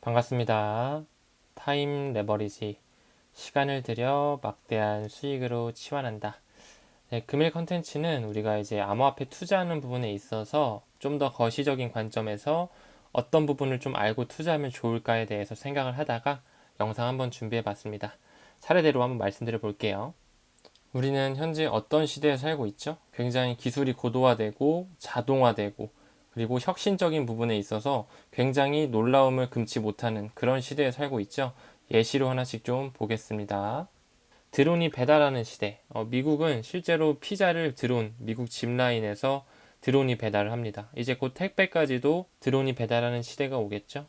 반갑습니다. 타임 레버리지, 시간을 들여 막대한 수익으로 치환한다. 네, 금일 컨텐츠는 우리가 이제 암호화폐 투자하는 부분에 있어서 좀 더 거시적인 관점에서 어떤 부분을 좀 알고 투자하면 좋을까에 대해서 생각을 하다가 영상 한번 준비해 봤습니다. 차례대로 한번 말씀드려 볼게요. 우리는 현재 어떤 시대에 살고 있죠? 굉장히 기술이 고도화되고 자동화되고 그리고 혁신적인 부분에 있어서 굉장히 놀라움을 금치 못하는 그런 시대에 살고 있죠. 예시로 하나씩 좀 보겠습니다. 드론이 배달하는 시대. 미국은 실제로 피자를 미국 짚라인에서 드론이 배달을 합니다. 이제 곧 택배까지도 드론이 배달하는 시대가 오겠죠.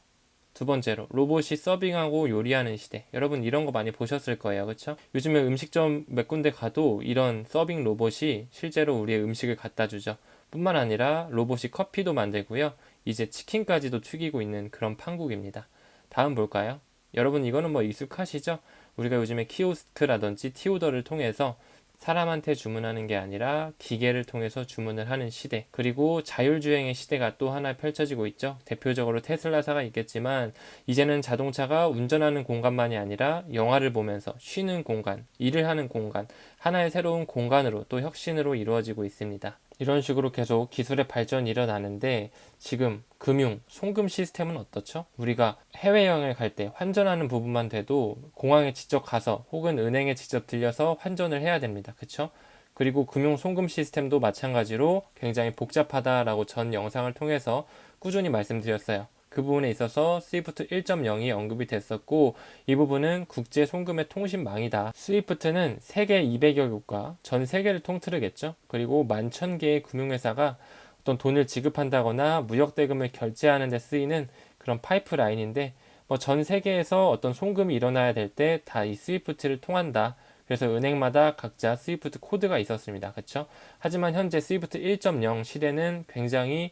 두 번째로 로봇이 서빙하고 요리하는 시대. 여러분 이런 거 많이 보셨을 거예요. 그렇죠? 요즘에 음식점 몇 군데 가도 이런 서빙 로봇이 실제로 우리의 음식을 갖다 주죠. 뿐만 아니라 로봇이 커피도 만들고요. 이제 치킨까지도 튀기고 있는 그런 판국입니다. 다음 볼까요? 여러분 이거는 뭐 익숙하시죠? 우리가 요즘에 키오스크라든지 티오더를 통해서 사람한테 주문하는 게 아니라 기계를 통해서 주문을 하는 시대. 그리고 자율주행의 시대가 또 하나 펼쳐지고 있죠. 대표적으로 테슬라사가 있겠지만 이제는 자동차가 운전하는 공간만이 아니라 영화를 보면서 쉬는 공간, 일을 하는 공간, 하나의 새로운 공간으로 또 혁신으로 이루어지고 있습니다. 이런 식으로 계속 기술의 발전이 일어나는데 지금 금융, 송금 시스템은 어떻죠? 우리가 해외여행을 갈 때 환전하는 부분만 돼도 공항에 직접 가서 혹은 은행에 직접 들려서 환전을 해야 됩니다. 그쵸? 그리고 금융 송금 시스템도 마찬가지로 굉장히 복잡하다라고 전 영상을 통해서 꾸준히 말씀드렸어요. 그 부분에 있어서 스위프트 1.0이 언급이 됐었고 이 부분은 국제 송금의 통신망이다. 스위프트는 세계 200여 국가 전 세계를 통틀으겠죠. 그리고 11,000개의 금융회사가 어떤 돈을 지급한다거나 무역 대금을 결제하는 데 쓰이는 그런 파이프라인인데 뭐 전 세계에서 어떤 송금이 일어나야 될 때 다 이 스위프트를 통한다. 그래서 은행마다 각자 스위프트 코드가 있었습니다. 그렇죠? 하지만 현재 스위프트 1.0 시대는 굉장히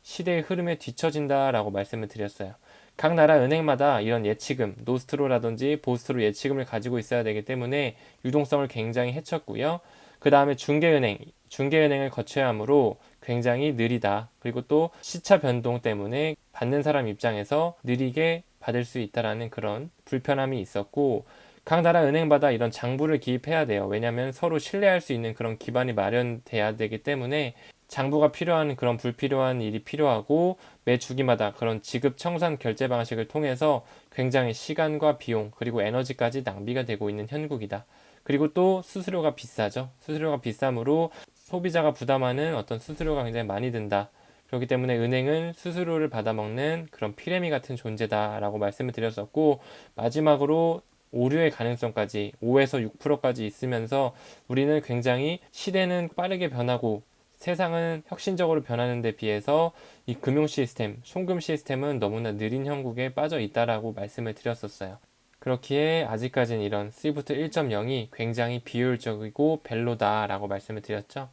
시대의 흐름에 뒤처진다라고 말씀을 드렸어요. 각 나라 은행마다 이런 예치금, 노스트로라든지 보스트로 예치금을 가지고 있어야 되기 때문에 유동성을 굉장히 해쳤고요. 그 다음에 중개은행을 거쳐야 하므로 굉장히 느리다. 그리고 또 시차 변동 때문에 받는 사람 입장에서 느리게 받을 수 있다라는 그런 불편함이 있었고, 각 나라 은행마다 이런 장부를 기입해야 돼요. 왜냐하면 서로 신뢰할 수 있는 그런 기반이 마련돼야 되기 때문에 장부가 필요한 그런 불필요한 일이 필요하고 매 주기마다 그런 지급 청산 결제 방식을 통해서 굉장히 시간과 비용 그리고 에너지까지 낭비가 되고 있는 현국이다. 그리고 또 수수료가 비싸죠. 수수료가 비싸므로 소비자가 부담하는 어떤 수수료가 굉장히 많이 든다. 그렇기 때문에 은행은 수수료를 받아먹는 그런 피레미 같은 존재다라고 말씀을 드렸었고 마지막으로 오류의 가능성까지 5에서 6%까지 있으면서 우리는 굉장히 시대는 빠르게 변하고 세상은 혁신적으로 변하는 데 비해서 이 금융 시스템, 송금 시스템은 너무나 느린 형국에 빠져 있다라고 말씀을 드렸었어요. 그렇기에 아직까지는 이런 스위프트 1.0이 굉장히 비효율적이고 벨로다라고 말씀을 드렸죠.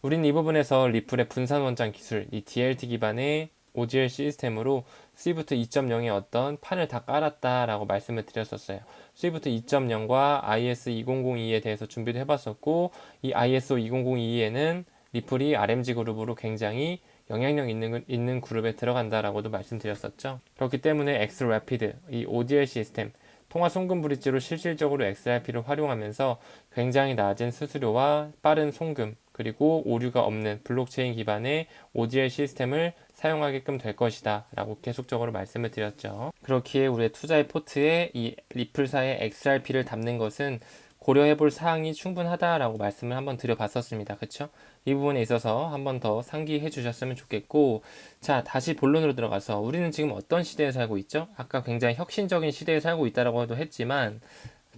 우리는 이 부분에서 리플의 분산 원장 기술, 이 DLT 기반의 OGL 시스템으로 스위프트 2.0의 어떤 판을 다 깔았다라고 말씀을 드렸었어요. 스위프트 2.0과 IS 2002에 대해서 준비도 해봤었고 이 ISO 2002에는 리플이 RMG 그룹으로 굉장히 영향력 있는 그룹에 들어간다라고도 말씀드렸었죠. 그렇기 때문에 엑스래피드, 이 ODL 시스템, 통화 송금 브릿지로 실질적으로 XRP를 활용하면서 굉장히 낮은 수수료와 빠른 송금, 그리고 오류가 없는 블록체인 기반의 ODL 시스템을 사용하게끔 될 것이다 라고 계속적으로 말씀을 드렸죠. 그렇기에 우리의 투자의 포트에 이 리플사의 XRP를 담는 것은 고려해 볼 사항이 충분하다라고 말씀을 한번 드려봤었습니다. 그쵸? 이 부분에 있어서 한번 더 상기해 주셨으면 좋겠고, 자, 다시 본론으로 들어가서 우리는 지금 어떤 시대에 살고 있죠? 아까 굉장히 혁신적인 시대에 살고 있다라고 했지만,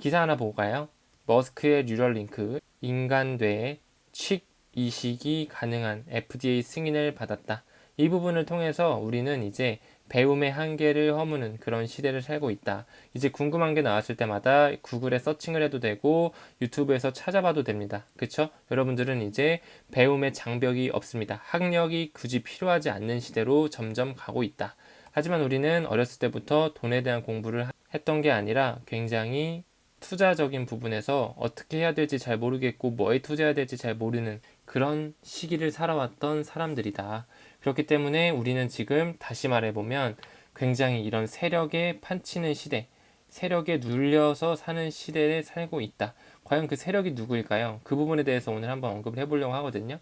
기사 하나 보고 가요. 머스크의 뉴럴링크, 인간뇌의 칙 이식이 가능한 FDA 승인을 받았다. 이 부분을 통해서 우리는 이제 배움의 한계를 허무는 그런 시대를 살고 있다. 이제 궁금한 게 나왔을 때마다 구글에 서칭을 해도 되고 유튜브에서 찾아봐도 됩니다. 그쵸? 여러분들은 이제 배움의 장벽이 없습니다. 학력이 굳이 필요하지 않는 시대로 점점 가고 있다. 하지만 우리는 어렸을 때부터 돈에 대한 공부를 했던 게 아니라 굉장히 투자적인 부분에서 어떻게 해야 될지 잘 모르겠고 뭐에 투자해야 될지 잘 모르는 그런 시기를 살아왔던 사람들이다. 그렇기 때문에 우리는 지금 다시 말해보면 굉장히 이런 세력에 판치는 시대, 세력에 눌려서 사는 시대에 살고 있다. 과연 그 세력이 누구일까요? 그 부분에 대해서 오늘 한번 언급을 해보려고 하거든요.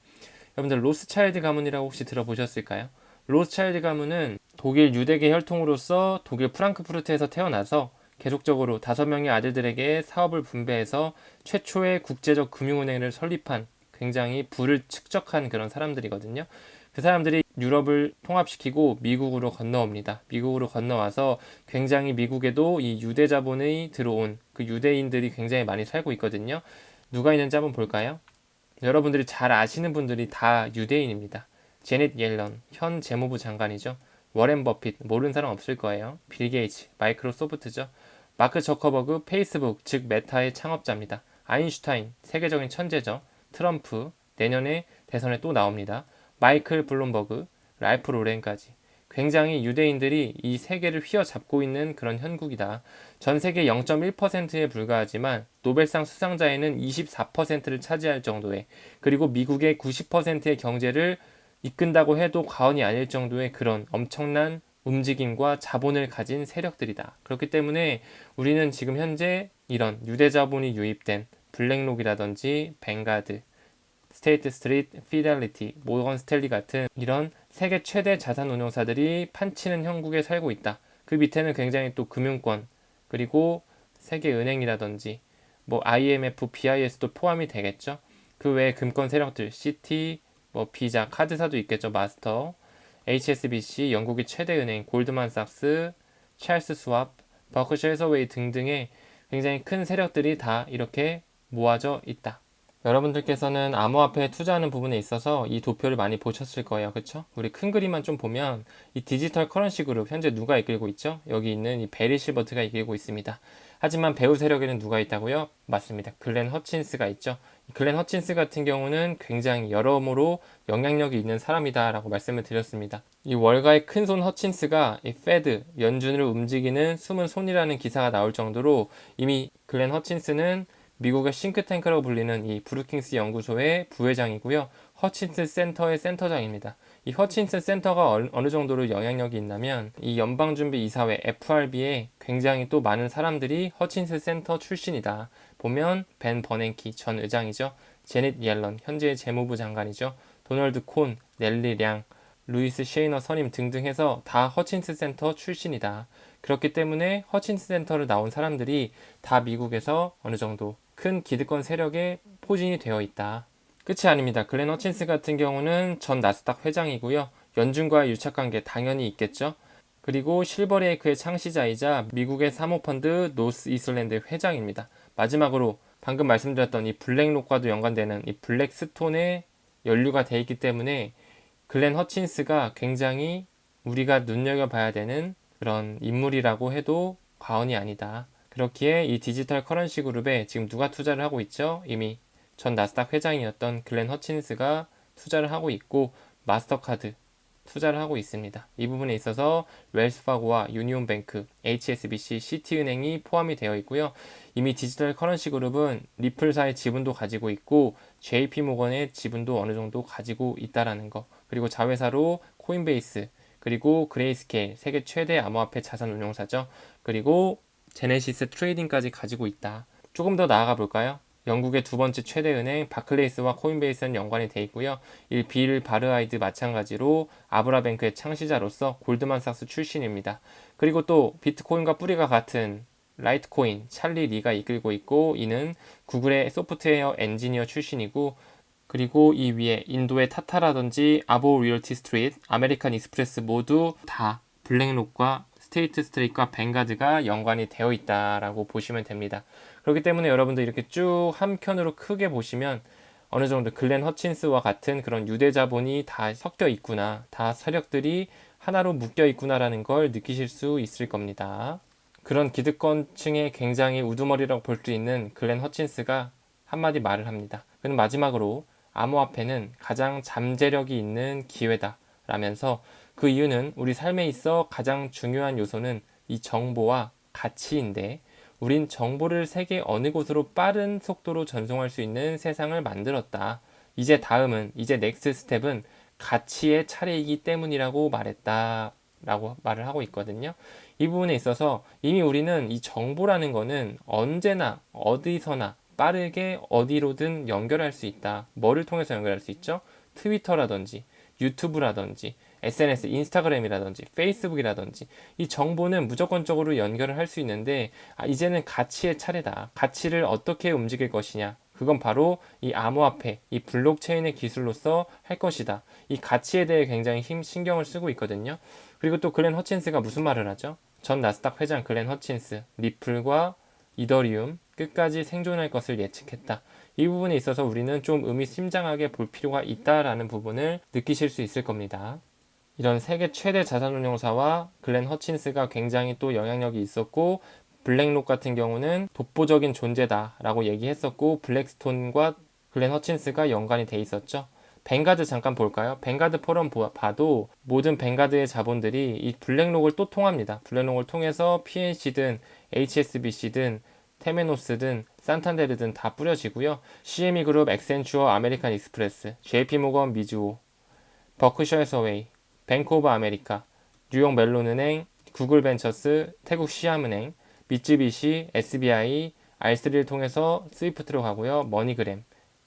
여러분들 로스차일드 가문이라고 혹시 들어보셨을까요? 로스차일드 가문은 독일 유대계 혈통으로서 독일 프랑크푸르트에서 태어나서 계속적으로 5명의 아들들에게 사업을 분배해서 최초의 국제적 금융은행을 설립한 굉장히 부를 축적한 그런 사람들이거든요. 그 사람들이 유럽을 통합시키고 미국으로 건너옵니다. 미국으로 건너와서 굉장히 미국에도 이 유대 자본이 들어온 그 유대인들이 굉장히 많이 살고 있거든요. 누가 있는지 한번 볼까요? 여러분들이 잘 아시는 분들이 다 유대인입니다. 제넷 옐런, 현 재무부 장관이죠. 워렌 버핏, 모르는 사람 없을 거예요. 빌 게이츠, 마이크로소프트죠. 마크 저커버그, 페이스북, 즉 메타의 창업자입니다. 아인슈타인, 세계적인 천재죠. 트럼프, 내년에 대선에 또 나옵니다. 마이클 블룸버그, 랄프 로렌까지. 굉장히 유대인들이 이 세계를 휘어잡고 있는 그런 형국이다. 전 세계 0.1%에 불과하지만 노벨상 수상자에는 24%를 차지할 정도의, 그리고 미국의 90%의 경제를 이끈다고 해도 과언이 아닐 정도의 그런 엄청난 움직임과 자본을 가진 세력들이다. 그렇기 때문에 우리는 지금 현재 이런 유대 자본이 유입된 블랙록이라든지 뱅가드, 스테이트 스트리트, 피델리티, 모건 스탠리 같은 이런 세계 최대 자산 운용사들이 판치는 형국에 살고 있다. 그 밑에는 굉장히 또 금융권, 그리고 세계은행이라든지 뭐 IMF, BIS도 포함이 되겠죠. 그 외에 금권 세력들, 시티, 뭐 비자, 카드사도 있겠죠. 마스터, HSBC, 영국의 최대 은행, 골드만삭스, 찰스 스왑, 버크셔 해서웨이 등등의 굉장히 큰 세력들이 다 이렇게 모아져 있다. 여러분들께서는 암호화폐에 투자하는 부분에 있어서 이 도표를 많이 보셨을 거예요. 그쵸? 우리 큰 그림만 좀 보면 이 디지털 커런시 그룹 현재 누가 이끌고 있죠? 여기 있는 이 베리 실버트가 이끌고 있습니다. 하지만 배후 세력에는 누가 있다고요? 맞습니다. 글렌 허친스가 있죠. 글렌 허친스 같은 경우는 굉장히 여러모로 영향력이 있는 사람이다 라고 말씀을 드렸습니다. 이 월가의 큰손 허친스가 이 페드, 연준을 움직이는 숨은 손이라는 기사가 나올 정도로 이미 글렌 허친스는 미국의 싱크탱크라고 불리는 이 브루킹스 연구소의 부회장이고요. 허친슨 센터의 센터장입니다. 이 허친슨 센터가 어느 정도로 영향력이 있냐면 이 연방준비이사회 FRB에 굉장히 또 많은 사람들이 허친슨 센터 출신이다. 보면 벤 버냉키 전 의장이죠. 제넷 옐런 현재의 재무부 장관이죠. 도널드 콘, 넬리 량, 루이스 셰이너 선임 등등 해서 다 허친슨 센터 출신이다. 그렇기 때문에 허친슨 센터를 나온 사람들이 다 미국에서 어느 정도 큰 기득권 세력에 포진이 되어 있다. 끝이 아닙니다. 글렌 허친스 같은 경우는 전 나스닥 회장이고요. 연준과의 유착관계 당연히 있겠죠. 그리고 실버레이크의 창시자이자 미국의 사모펀드 노스 이슬랜드 회장입니다. 마지막으로 방금 말씀드렸던 이 블랙록과도 연관되는 이 블랙스톤에 연루가 되어 있기 때문에 글렌 허친스가 굉장히 우리가 눈여겨봐야 되는 그런 인물이라고 해도 과언이 아니다. 그렇기에 이 디지털 커런시 그룹에 지금 누가 투자를 하고 있죠? 이미 전 나스닥 회장이었던 글렌 허친스가 투자를 하고 있고 마스터카드 투자를 하고 있습니다. 이 부분에 있어서 웰스파고와 유니온뱅크, HSBC, 시티은행이 포함이 되어 있고요. 이미 디지털 커런시 그룹은 리플사의 지분도 가지고 있고 JP모건의 지분도 어느 정도 가지고 있다라는 거. 그리고 자회사로 코인베이스, 그리고 그레이스케일, 세계 최대 암호화폐 자산 운용사죠. 그리고 제네시스 트레이딩까지 가지고 있다. 조금 더 나아가 볼까요? 영국의 두 번째 최대 은행 바클레이스와 코인베이스는 연관이 돼 있고요. 빌 바르아이드 마찬가지로 아브라뱅크의 창시자로서 골드만삭스 출신입니다. 그리고 또 비트코인과 뿌리가 같은 라이트코인 찰리 리가 이끌고 있고 이는 구글의 소프트웨어 엔지니어 출신이고 그리고 이 위에 인도의 타타라든지 아보 리얼티 스트리트, 아메리칸 익스프레스 모두 다 블랙록과 스테이트 스트리트와 뱅가드가 연관이 되어 있다라고 보시면 됩니다. 그렇기 때문에 여러분들 이렇게 쭉 한편으로 크게 보시면 어느 정도 글렌 허친스와 같은 그런 유대 자본이 다 섞여 있구나, 다 세력들이 하나로 묶여 있구나라는 걸 느끼실 수 있을 겁니다. 그런 기득권층의 굉장히 우두머리라고 볼 수 있는 글렌 허친스가 한마디 말을 합니다. 그는 마지막으로 암호화폐는 가장 잠재력이 있는 기회다 라면서 그 이유는 우리 삶에 있어 가장 중요한 요소는 이 정보와 가치인데 우린 정보를 세계 어느 곳으로 빠른 속도로 전송할 수 있는 세상을 만들었다. 이제 넥스트 스텝은 가치의 차례이기 때문이라고 말했다. 라고 말을 하고 있거든요. 이 부분에 있어서 이미 우리는 이 정보라는 거는 언제나 어디서나 빠르게 어디로든 연결할 수 있다. 뭐를 통해서 연결할 수 있죠? 트위터라든지 유튜브라든지 SNS, 인스타그램이라든지 페이스북이라든지 이 정보는 무조건적으로 연결을 할 수 있는데 이제는 가치의 차례다. 가치를 어떻게 움직일 것이냐. 그건 바로 이 암호화폐, 이 블록체인의 기술로서 할 것이다. 이 가치에 대해 굉장히 신경을 쓰고 있거든요. 그리고 또 글렌 허친스가 무슨 말을 하죠? 전 나스닥 회장 글렌 허친스, 리플과 이더리움 끝까지 생존할 것을 예측했다. 이 부분에 있어서 우리는 좀 의미심장하게 볼 필요가 있다라는 부분을 느끼실 수 있을 겁니다. 이런 세계 최대 자산운용사와 글렌 허친스가 굉장히 또 영향력이 있었고 블랙록 같은 경우는 독보적인 존재다라고 얘기했었고 블랙스톤과 글렌 허친스가 연관이 돼 있었죠. 뱅가드 잠깐 볼까요? 뱅가드 포럼 봐도 모든 뱅가드의 자본들이 이 블랙록을 또 통합니다. 블랙록을 통해서 PNC든 HSBC든 테메노스든 산탄데르든 다 뿌려지고요. CME 그룹, 엑센추어, 아메리칸 익스프레스, JP모건, 미주호, 버크셔 해서웨이, 뱅크 오브 아메리카, 뉴욕 멜론은행, 구글 벤처스, 태국 시암은행, 미쯔비시, SBI, R3를 통해서 스위프트로 가고요. 머니그램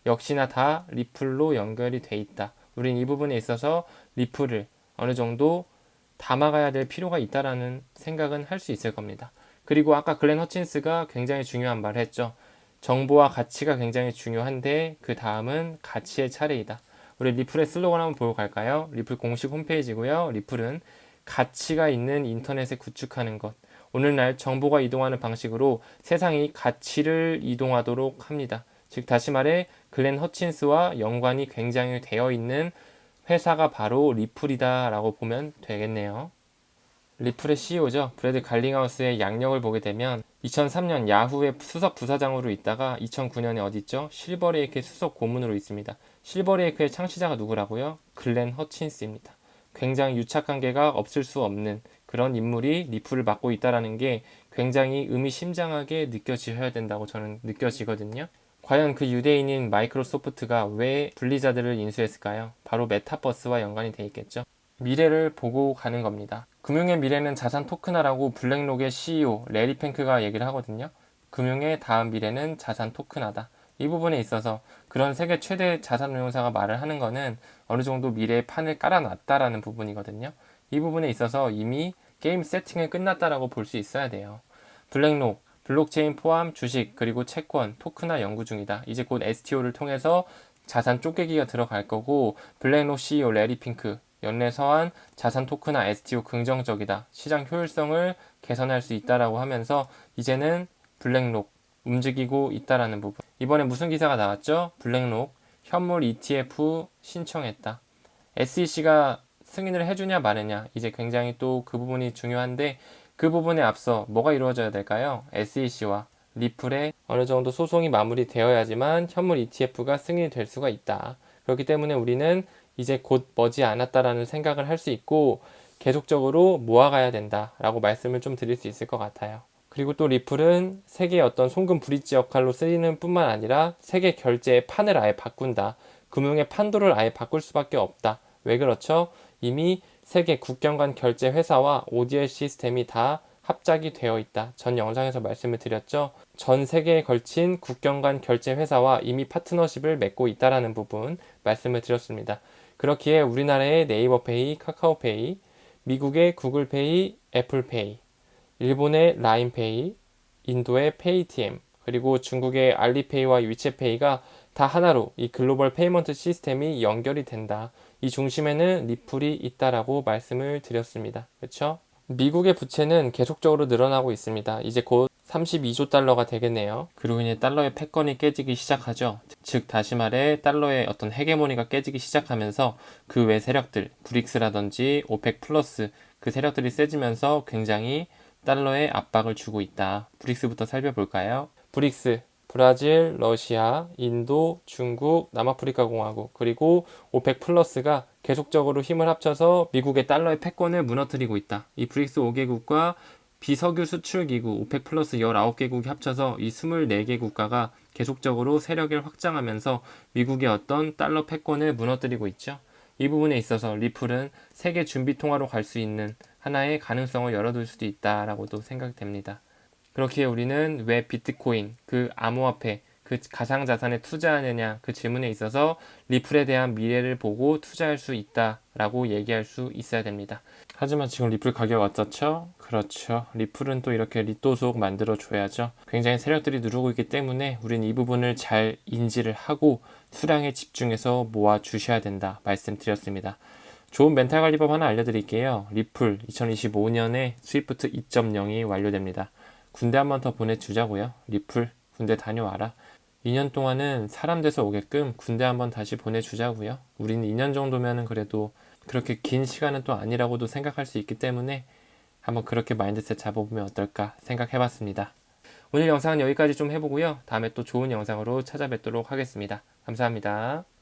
역시나 다 리플로 연결이 돼 있다. 우린 이 부분에 있어서 리플을 어느 정도 담아가야 될 필요가 있다라는 생각은 할 수 있을 겁니다. 그리고 아까 글렌 허친스가 굉장히 중요한 말을 했죠. 정보와 가치가 굉장히 중요한데 그 다음은 가치의 차례이다. 우리 리플의 슬로건 한번 보고 갈까요? 리플 공식 홈페이지고요. 리플은 가치가 있는 인터넷을 구축하는 것. 오늘날 정보가 이동하는 방식으로 세상이 가치를 이동하도록 합니다. 즉 다시 말해 글렌 허친스와 연관이 굉장히 되어 있는 회사가 바로 리플이다 라고 보면 되겠네요. 리플의 CEO죠. 브래드 갈링하우스의 양력을 보게 되면 2003년 야후의 수석 부사장으로 있다가 2009년에 어디 있죠? 실버레이크의 수석 고문으로 있습니다. 실버레이크의 창시자가 누구라고요? 글렌 허친스입니다. 굉장히 유착관계가 없을 수 없는 그런 인물이 리플을 맡고 있다는 게 굉장히 의미심장하게 느껴지셔야 된다고 저는 느껴지거든요. 과연 그 유대인인 마이크로소프트가 왜 블리자드를 인수했을까요? 바로 메타버스와 연관이 돼 있겠죠. 미래를 보고 가는 겁니다. 금융의 미래는 자산 토큰화라고 블랙록의 CEO 레리 팽크가 얘기를 하거든요. 금융의 다음 미래는 자산 토큰화다. 이 부분에 있어서 그런 세계 최대 자산운용사가 말을 하는 거는 어느 정도 미래의 판을 깔아놨다라는 부분이거든요. 이 부분에 있어서 이미 게임 세팅은 끝났다라고 볼 수 있어야 돼요. 블랙록, 블록체인 포함 주식 그리고 채권, 토큰화 연구 중이다. 이제 곧 STO를 통해서 자산 쪼개기가 들어갈 거고 블랙록 CEO 레리 핑크 연내 서한 자산 토큰화 STO 긍정적이다. 시장 효율성을 개선할 수 있다라고 하면서 이제는 블랙록 움직이고 있다라는 부분. 이번에 무슨 기사가 나왔죠? 블랙록 현물 ETF 신청했다. SEC가 승인을 해주냐 마느냐 이제 굉장히 또 그 부분이 중요한데 그 부분에 앞서 뭐가 이루어져야 될까요? SEC와 리플의 어느 정도 소송이 마무리되어야지만 현물 ETF가 승인이 될 수가 있다. 그렇기 때문에 우리는 이제 곧 머지 않았다라는 생각을 할 수 있고 계속적으로 모아가야 된다라고 말씀을 좀 드릴 수 있을 것 같아요. 그리고 또 리플은 세계의 어떤 송금 브릿지 역할로 쓰이는 뿐만 아니라 세계 결제의 판을 아예 바꾼다. 금융의 판도를 아예 바꿀 수밖에 없다. 왜 그렇죠? 이미 세계 국경 간 결제 회사와 ODR 시스템이 다 합작이 되어 있다. 전 영상에서 말씀을 드렸죠. 전 세계에 걸친 국경 간 결제 회사와 이미 파트너십을 맺고 있다라는 부분 말씀을 드렸습니다. 그렇기에 우리나라의 네이버페이, 카카오페이, 미국의 구글페이, 애플페이, 일본의 라인페이, 인도의 페이티엠, 그리고 중국의 알리페이와 위챗페이가 다 하나로 이 글로벌 페이먼트 시스템이 연결이 된다. 이 중심에는 리플이 있다라고 말씀을 드렸습니다. 그렇죠? 미국의 부채는 계속적으로 늘어나고 있습니다. 이제 곧 32조 달러가 되겠네요. 그리고 이제 달러의 패권이 깨지기 시작하죠. 즉 다시 말해 달러의 어떤 헤게모니가 깨지기 시작하면서 그 외 세력들, 브릭스라든지 오펙 플러스 그 세력들이 세지면서 굉장히 달러에 압박을 주고 있다. 브릭스부터 살펴볼까요? 브릭스, 브라질, 러시아, 인도, 중국, 남아프리카 공화국, 그리고 오펙 플러스가 계속적으로 힘을 합쳐서 미국의 달러의 패권을 무너뜨리고 있다. 이 브릭스 5개국과 비석유 수출기구 오펙 플러스 19개국이 합쳐서 이 24개 국가가 계속적으로 세력을 확장하면서 미국의 어떤 달러 패권을 무너뜨리고 있죠. 이 부분에 있어서 리플은 세계 준비 통화로 갈 수 있는 하나의 가능성을 열어둘 수도 있다라고도 생각됩니다. 그렇기에 우리는 왜 비트코인, 그 암호화폐, 그 가상자산에 투자하느냐 그 질문에 있어서 리플에 대한 미래를 보고 투자할 수 있다라고 얘기할 수 있어야 됩니다. 하지만 지금 리플 가격 어떻죠? 그렇죠. 리플은 또 이렇게 리또속 만들어줘야죠. 굉장히 세력들이 누르고 있기 때문에 우린 이 부분을 잘 인지를 하고 수량에 집중해서 모아주셔야 된다 말씀드렸습니다. 좋은 멘탈 관리법 하나 알려드릴게요. 리플 2025년에 스위프트 2.0이 완료됩니다. 군대 한 번 더 보내주자고요. 리플 군대 다녀와라. 2년 동안은 사람 돼서 오게끔 군대 한번 다시 보내주자고요. 우리는 2년 정도면은 그래도 그렇게 긴 시간은 또 아니라고도 생각할 수 있기 때문에 한번 그렇게 마인드셋 잡아보면 어떨까 생각해봤습니다. 오늘 영상은 여기까지 좀 해보고요. 다음에 또 좋은 영상으로 찾아뵙도록 하겠습니다. 감사합니다.